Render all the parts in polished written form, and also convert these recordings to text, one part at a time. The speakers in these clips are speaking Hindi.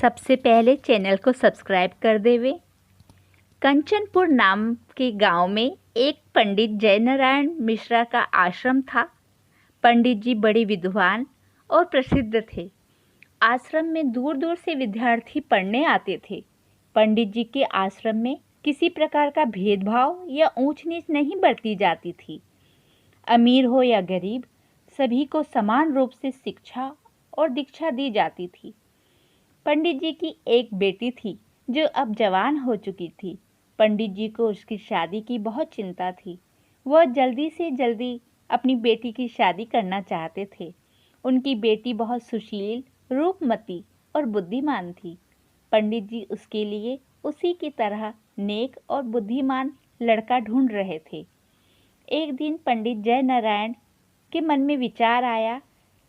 सबसे पहले चैनल को सब्सक्राइब कर देवे। कंचनपुर नाम के गांव में एक पंडित जयनारायण मिश्रा का आश्रम था। पंडित जी बड़े विद्वान और प्रसिद्ध थे। आश्रम में दूर दूर से विद्यार्थी पढ़ने आते थे। पंडित जी के आश्रम में किसी प्रकार का भेदभाव या ऊंच नीच नहीं बरती जाती थी। अमीर हो या गरीब, सभी को समान रूप से शिक्षा और दीक्षा दी जाती थी। पंडित जी की एक बेटी थी जो अब जवान हो चुकी थी। पंडित जी को उसकी शादी की बहुत चिंता थी। वह जल्दी से जल्दी अपनी बेटी की शादी करना चाहते थे। उनकी बेटी बहुत सुशील, रूपमती और बुद्धिमान थी। पंडित जी उसके लिए उसी की तरह नेक और बुद्धिमान लड़का ढूंढ रहे थे। एक दिन पंडित जयनारायण के मन में विचार आया,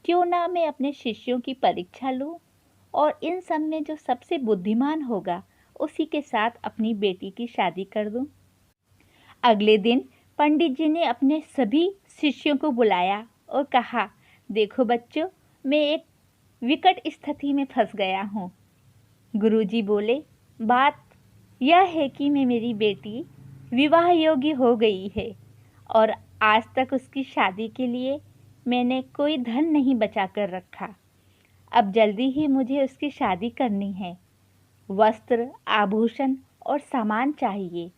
क्यों ना मैं अपने शिष्यों की परीक्षा लूं और इन सब में जो सबसे बुद्धिमान होगा उसी के साथ अपनी बेटी की शादी कर दूं। अगले दिन पंडित जी ने अपने सभी शिष्यों को बुलाया और कहा, देखो बच्चों, मैं एक विकट स्थिति में फंस गया हूँ। गुरुजी बोले, बात यह है कि मेरी बेटी विवाह योग्य हो गई है और आज तक उसकी शादी के लिए मैंने कोई धन नहीं बचा कर रखा। अब जल्दी ही मुझे उसकी शादी करनी है। वस्त्र, आभूषण और सामान चाहिए।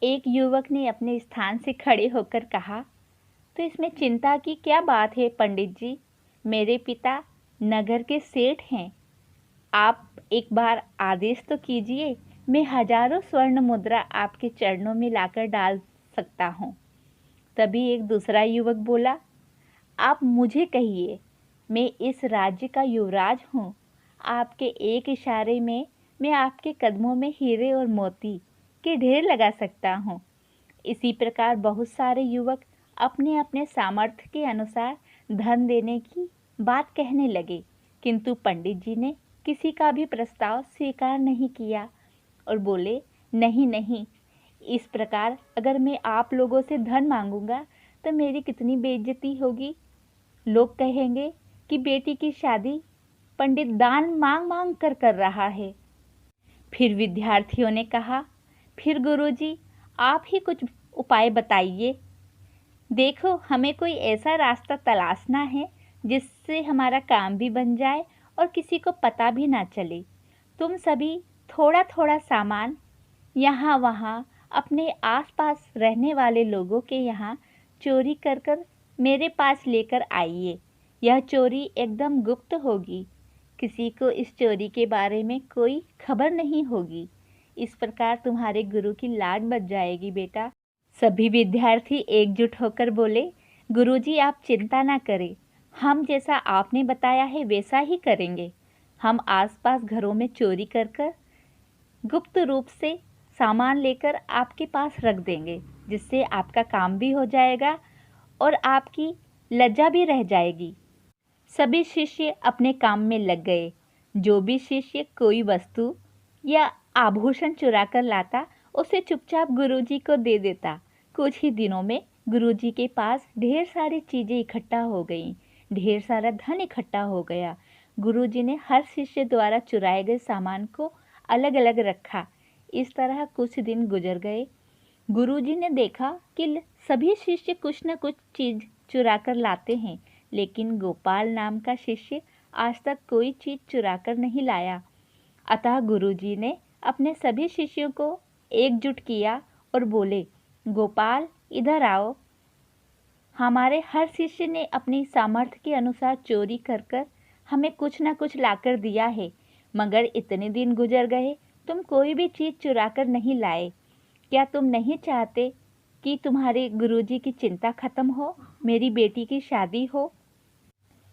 एक युवक ने अपने स्थान से खड़े होकर कहा, तो इसमें चिंता की क्या बात है पंडित जी? मेरे पिता नगर के सेठ हैं। आप एक बार आदेश तो कीजिए, मैं हजारों स्वर्ण मुद्रा आपके चरणों में लाकर डाल सकता हूँ। तभी एक दूसरा युवक बोला, आप मुझे कहिए, मैं इस राज्य का युवराज हूँ। आपके एक इशारे में मैं आपके कदमों में हीरे और मोती के ढेर लगा सकता हूँ। इसी प्रकार बहुत सारे युवक अपने अपने सामर्थ्य के अनुसार धन देने की बात कहने लगे, किंतु पंडित जी ने किसी का भी प्रस्ताव स्वीकार नहीं किया और बोले, नहीं नहीं, इस प्रकार अगर मैं आप लोगों से धन मांगूंगा तो मेरी कितनी बेइज्जती होगी। लोग कहेंगे कि बेटी की शादी पंडित दान मांग मांग कर रहा है। फिर विद्यार्थियों ने कहा, फिर गुरुजी आप ही कुछ उपाय बताइए। देखो, हमें कोई ऐसा रास्ता तलाशना है जिससे हमारा काम भी बन जाए और किसी को पता भी ना चले। तुम सभी थोड़ा थोड़ा सामान यहाँ वहाँ अपने आसपास रहने वाले लोगों के यहाँ चोरी कर मेरे पास लेकर आइए। यह चोरी एकदम गुप्त होगी। किसी को इस चोरी के बारे में कोई खबर नहीं होगी। इस प्रकार तुम्हारे गुरु की लाज बच जाएगी बेटा। सभी विद्यार्थी एकजुट होकर बोले, गुरुजी आप चिंता ना करें, हम जैसा आपने बताया है वैसा ही करेंगे। हम आसपास घरों में चोरी कर गुप्त रूप से सामान लेकर आपके पास रख देंगे, जिससे आपका काम भी हो जाएगा और आपकी लज्जा भी रह जाएगी। सभी शिष्य अपने काम में लग गए। जो भी शिष्य कोई वस्तु या आभूषण चुरा कर लाता उसे चुपचाप गुरुजी को दे देता। कुछ ही दिनों में गुरुजी के पास ढेर सारी चीज़ें इकट्ठा हो गईं, ढेर सारा धन इकट्ठा हो गया। गुरुजी ने हर शिष्य द्वारा चुराए गए सामान को अलग अलग रखा। इस तरह कुछ दिन गुजर गए। गुरुजी ने देखा कि सभी शिष्य कुछ न कुछ चीज़ चुरा कर लाते हैं, लेकिन गोपाल नाम का शिष्य आज तक कोई चीज़ चुराकर नहीं लाया। अतः गुरुजी ने अपने सभी शिष्यों को एकजुट किया और बोले, गोपाल इधर आओ। हमारे हर शिष्य ने अपनी सामर्थ्य के अनुसार चोरी कर हमें कुछ न कुछ लाकर दिया है, मगर इतने दिन गुजर गए तुम कोई भी चीज़ चुराकर नहीं लाए। क्या तुम नहीं चाहते कि तुम्हारे गुरुजी की चिंता खत्म हो, मेरी बेटी की शादी हो?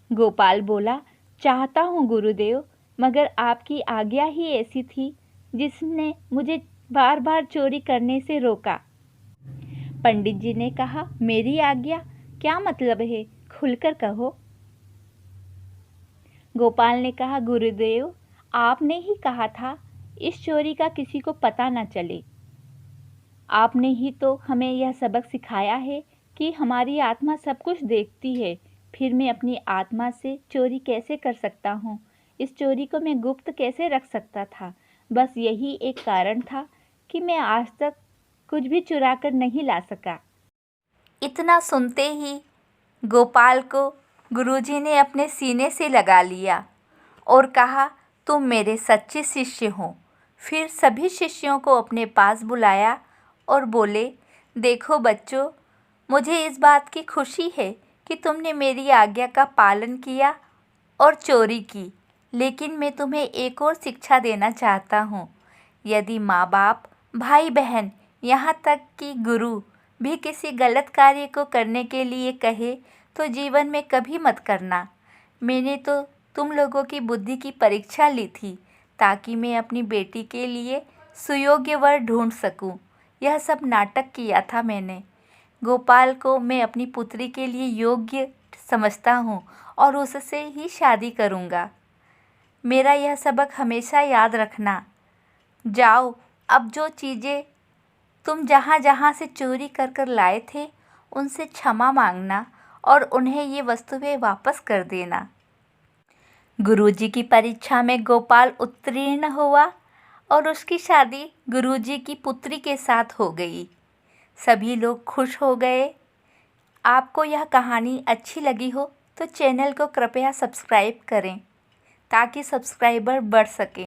गोपाल बोला, चाहता हूँ गुरुदेव, मगर आपकी आज्ञा ही ऐसी थी जिसने मुझे बार बार चोरी करने से रोका। पंडित जी ने कहा, मेरी आज्ञा क्या मतलब है, खुलकर कहो। गोपाल ने कहा, गुरुदेव आपने ही कहा था इस चोरी का किसी को पता न चले। आपने ही तो हमें यह सबक सिखाया है कि हमारी आत्मा सब कुछ देखती है, फिर मैं अपनी आत्मा से चोरी कैसे कर सकता हूँ। इस चोरी को मैं गुप्त कैसे रख सकता था? बस यही एक कारण था कि मैं आज तक कुछ भी चुरा कर नहीं ला सका। इतना सुनते ही गोपाल को गुरुजी ने अपने सीने से लगा लिया और कहा, तुम मेरे सच्चे शिष्य हो। फिर सभी शिष्यों को अपने पास बुलाया और बोले, देखो बच्चों, मुझे इस बात की खुशी है कि तुमने मेरी आज्ञा का पालन किया और चोरी की, लेकिन मैं तुम्हें एक और शिक्षा देना चाहता हूँ। यदि माँ बाप, भाई बहन, यहाँ तक कि गुरु भी किसी गलत कार्य को करने के लिए कहे तो जीवन में कभी मत करना। मैंने तो तुम लोगों की बुद्धि की परीक्षा ली थी ताकि मैं अपनी बेटी के लिए सुयोग्य वर ढूंढ सकूं। यह सब नाटक किया था मैंने। गोपाल को मैं अपनी पुत्री के लिए योग्य समझता हूँ और उससे ही शादी करूँगा। मेरा यह सबक हमेशा याद रखना। जाओ, अब जो चीज़ें तुम जहाँ जहाँ से चोरी कर कर लाए थे उनसे क्षमा मांगना और उन्हें ये वस्तुएं वापस कर देना। गुरुजी की परीक्षा में गोपाल उत्तीर्ण हुआ और उसकी शादी गुरुजी की पुत्री के साथ हो गई। सभी लोग खुश हो गए। आपको यह कहानी अच्छी लगी हो तो चैनल को कृपया सब्सक्राइब करें ताकि सब्सक्राइबर बढ़ सके।